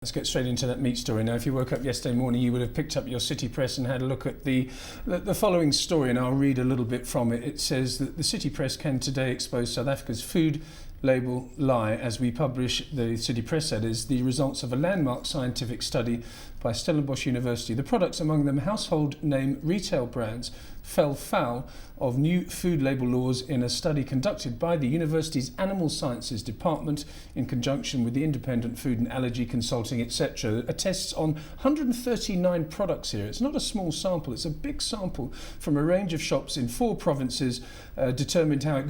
Let's get straight into that meat story. Now, if you woke up yesterday morning, you would have picked up your City Press and had a look at the following story, and I'll read a little bit from it. It says that the City Press can today expose South Africa's food label lie as we publish, the City Press that is, the results of a landmark scientific study by Stellenbosch University. The products, among them household name retail brands, fell foul of new food label laws in a study conducted by the university's Animal Sciences Department in conjunction with the Independent Food and Allergy Consulting, etc. Attests on 139 products here. It's not a small sample, it's a big sample from a range of shops in 4 provinces, determined how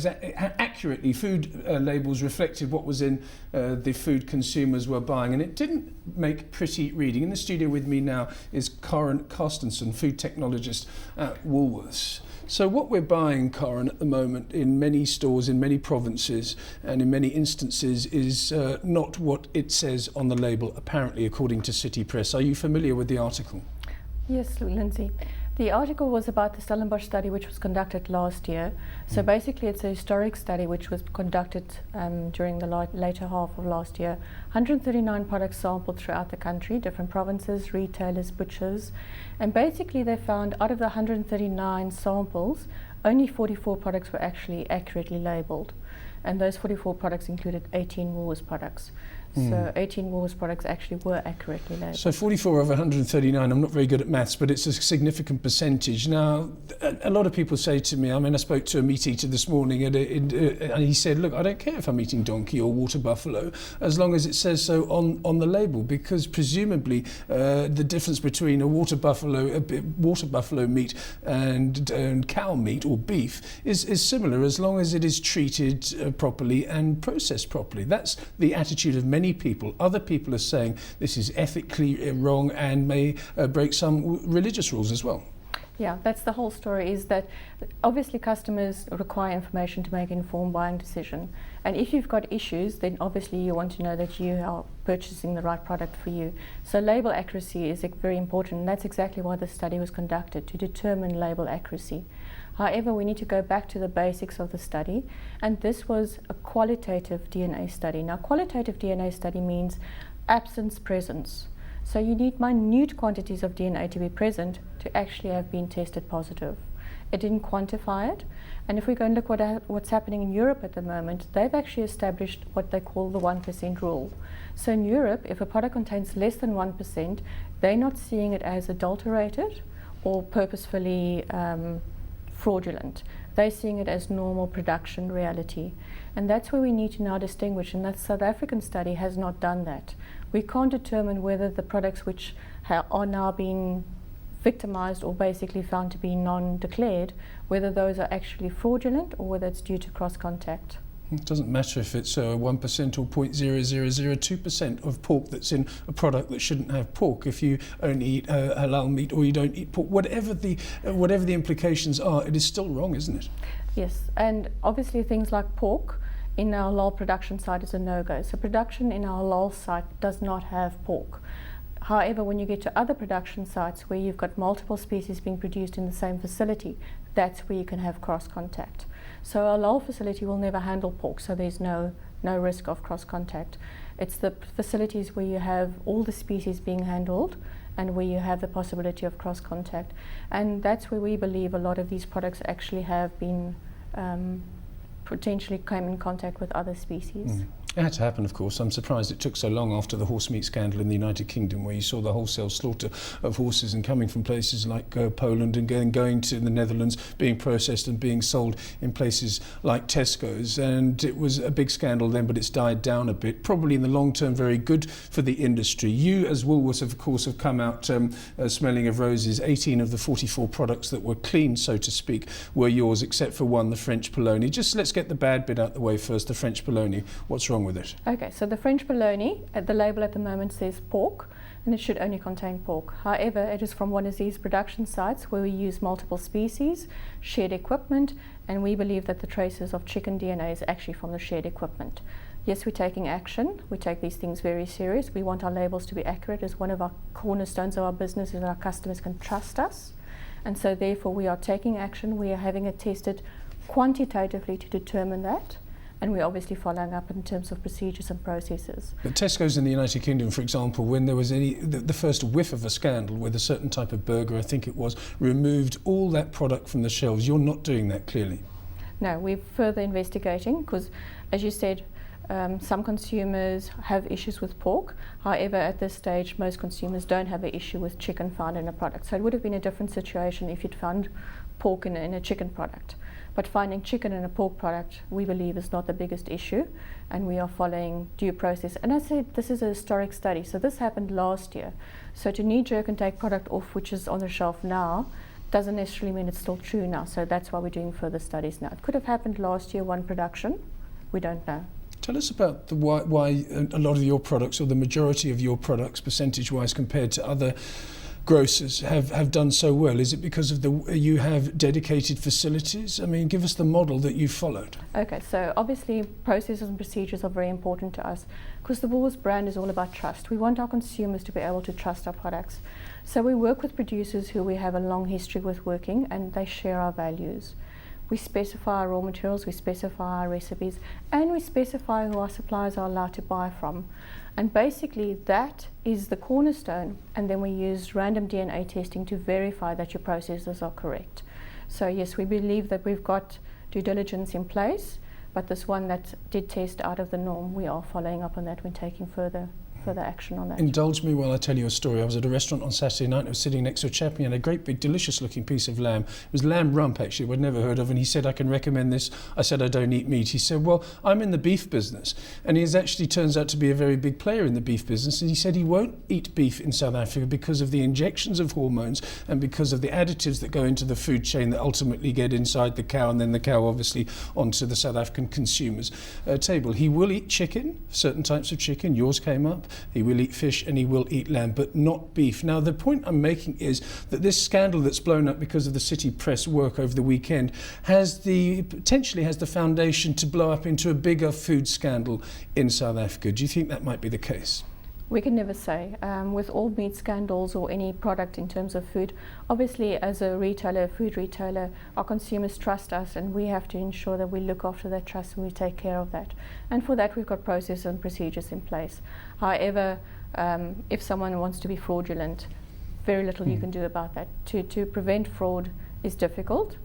accurately food labels reflected what was in the food consumers were buying. And it didn't make pretty reading. In the studio with me now is Karen Carstensen, food technologist at Woolworths. So what we're buying, Karen, at the moment in many stores, in many provinces and in many instances is not what it says on the label, apparently, according to City Press. Are you familiar with the article? Yes, Lindsay. The article was about the Stellenbosch study, which was conducted last year. So basically it's a historic study which was conducted during the later half of last year. 139 products sampled throughout the country, different provinces, retailers, butchers. And basically they found out of the 139 samples, only 44 products were actually accurately labelled. And those 44 products included 18 Woolworths products. So 18 Woolworths products actually were accurately labelled. So 44 of 139, I'm not very good at maths, but it's a significant percentage. Now, a lot of people say to me, I spoke to a meat eater this morning and he said, look, I don't care if I'm eating donkey or water buffalo, as long as it says so on the label, because presumably the difference between a water buffalo meat and cow meat or beef is similar, as long as it is treated properly and processed properly. That's the attitude of many people. Other people are saying this is ethically wrong and may break some religious rules as well. Yeah, that's the whole story, is that obviously customers require information to make an informed buying decision. And if you've got issues, then obviously you want to know that you are purchasing the right product for you. So label accuracy is very important, and that's exactly why the study was conducted, to determine label accuracy. However, we need to go back to the basics of the study, and this was a qualitative DNA study. Now, qualitative DNA study means absence, presence. So you need minute quantities of DNA to be present to actually have been tested positive. It didn't quantify it, and if we go and look what's happening in Europe at the moment, they've actually established what they call the 1% rule. So in Europe, if a product contains less than 1%, they're not seeing it as adulterated or purposefully fraudulent. They're seeing it as normal production reality. And that's where we need to now distinguish, and that South African study has not done that. We can't determine whether the products which are now being victimized or basically found to be non-declared, whether those are actually fraudulent or whether it's due to cross-contact. It doesn't matter if it's 1% or 0.0002% of pork that's in a product that shouldn't have pork. If you only eat halal meat or you don't eat pork, whatever the implications are, it is still wrong, isn't it? Yes, and obviously things like pork in our halal production site is a no-go. So production in our halal site does not have pork. However, when you get to other production sites where you've got multiple species being produced in the same facility, that's where you can have cross-contact. So a halal facility will never handle pork, so there's no risk of cross-contact. It's the facilities where you have all the species being handled and where you have the possibility of cross-contact. And that's where we believe a lot of these products actually have been potentially came in contact with other species. It had to happen, of course. I'm surprised it took so long after the horse meat scandal in the United Kingdom, where you saw the wholesale slaughter of horses and coming from places like Poland and going to the Netherlands, being processed and being sold in places like Tesco's. And it was a big scandal then, but it's died down a bit. Probably in the long term very good for the industry. You, as Woolworths, of course, have come out smelling of roses. 18 of the 44 products that were clean, so to speak, were yours, except for one, the French bologna. Just let's get the bad bit out the way first, the French bologna. What's wrong with it? Okay, so the French bologna, the label at the moment says pork, and it should only contain pork. However, it is from one of these production sites where we use multiple species, shared equipment, and we believe that the traces of chicken DNA is actually from the shared equipment. Yes, we're taking action. We take these things very serious. We want our labels to be accurate, as one of our cornerstones of our business is that our customers can trust us. And so therefore we are taking action. We are having it tested quantitatively to determine that. and we're obviously following up in terms of procedures and processes. But Tesco's in the United Kingdom, for example, when there was the first whiff of a scandal with a certain type of burger, I think it was, removed all that product from the shelves. You're not doing that, clearly. No, we're further investigating because, as you said, some consumers have issues with pork. However, at this stage, most consumers don't have an issue with chicken found in a product. So it would have been a different situation if you'd found pork in a chicken product. But finding chicken in a pork product, we believe, is not the biggest issue, and we are following due process. And I said this is a historic study, so this happened last year. So to knee-jerk and take product off which is on the shelf now doesn't necessarily mean it's still true now. So that's why we're doing further studies now. It could have happened last year, one production. We don't know. Tell us about why a lot of your products, or the majority of your products, percentage-wise, compared to other grocers, have done so well. Is it because of you have dedicated facilities? I mean, give us the model that you've followed. Okay, so obviously processes and procedures are very important to us because the Woolworths brand is all about trust. We want our consumers to be able to trust our products. So we work with producers who we have a long history with working, and they share our values. We specify our raw materials, we specify our recipes, and we specify who our suppliers are allowed to buy from. And basically that is the cornerstone, and then we use random DNA testing to verify that your processes are correct. So yes, we believe that we've got due diligence in place, but this one that did test out of the norm, we are following up on that when taking further action on that. Indulge me while I tell you a story. I was at a restaurant on Saturday night. I was sitting next to a chap. He had a great big delicious looking piece of lamb. It was lamb rump, actually, I'd never heard of, and he said, I can recommend this. I said, I don't eat meat. He said, well, I'm in the beef business, and he actually turns out to be a very big player in the beef business, and he said he won't eat beef in South Africa because of the injections of hormones and because of the additives that go into the food chain that ultimately get inside the cow, and then the cow obviously onto the South African consumers' table. He will eat chicken, certain types of chicken, yours came up. He will eat fish and he will eat lamb, but not beef. Now, the point I'm making is that this scandal that's blown up because of the City Press work over the weekend potentially has the foundation to blow up into a bigger food scandal in South Africa. Do you think that might be the case? We can never say. With all meat scandals or any product in terms of food, obviously as a retailer, food retailer, our consumers trust us, and we have to ensure that we look after that trust and we take care of that. And for that we've got processes and procedures in place. However, if someone wants to be fraudulent, very little you can do about that. To prevent fraud is difficult.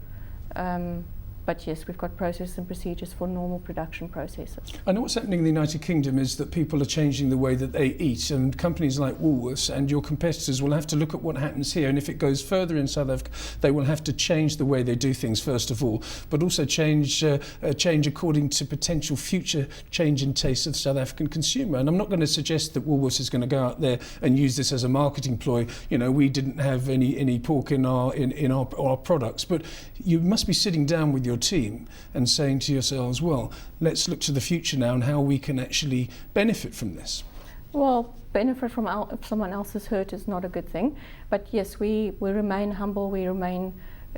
But yes, we've got processes and procedures for normal production processes. I know what's happening in the United Kingdom is that people are changing the way that they eat, and companies like Woolworths and your competitors will have to look at what happens here, and if it goes further in South Africa, they will have to change the way they do things first of all, but also change according to potential future change in tastes of the South African consumer. And I'm not going to suggest that Woolworths is going to go out there and use this as a marketing ploy. You know, we didn't have any pork in our products, but you must be sitting down with your team and saying to yourselves, well, let's look to the future now and how we can actually benefit from this. Well, benefit from someone else's hurt is not a good thing, but yes, we remain humble, we remain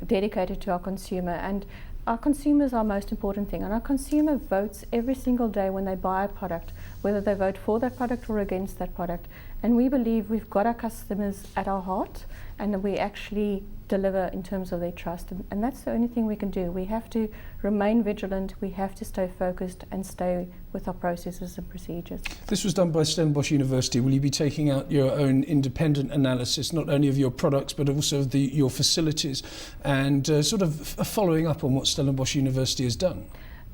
dedicated to our consumer, and our consumer is our most important thing, and our consumer votes every single day when they buy a product, whether they vote for that product or against that product. And we believe we've got our customers at our heart, and we actually deliver in terms of their trust, and that's the only thing we can do. We have to remain vigilant, we have to stay focused and stay with our processes and procedures. This was done by Stellenbosch University. Will you be taking out your own independent analysis, not only of your products but also of your facilities, and sort of following up on what Stellenbosch University has done?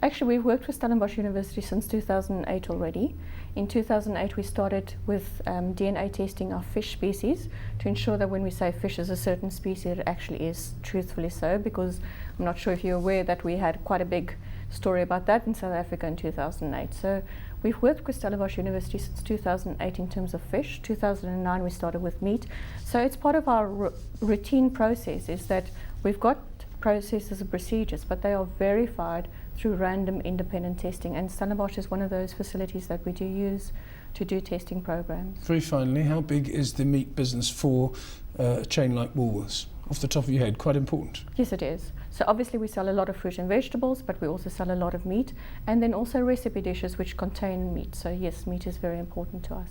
Actually, we've worked with Stellenbosch University since 2008 already. In 2008 we started with DNA testing our fish species to ensure that when we say fish is a certain species, it actually is truthfully so, because I'm not sure if you're aware that we had quite a big story about that in South Africa in 2008. So we've worked with Stellenbosch University since 2008 in terms of fish. 2009 we started with meat. So it's part of our routine process is that we've got processes and procedures, but they are verified through random independent testing, and Stellenbosch is one of those facilities that we do use to do testing programs. Very finally, how big is the meat business for a chain like Woolworths? Off the top of your head, quite important. Yes, it is. So obviously we sell a lot of fruit and vegetables, but we also sell a lot of meat, and then also recipe dishes which contain meat. So yes, meat is very important to us.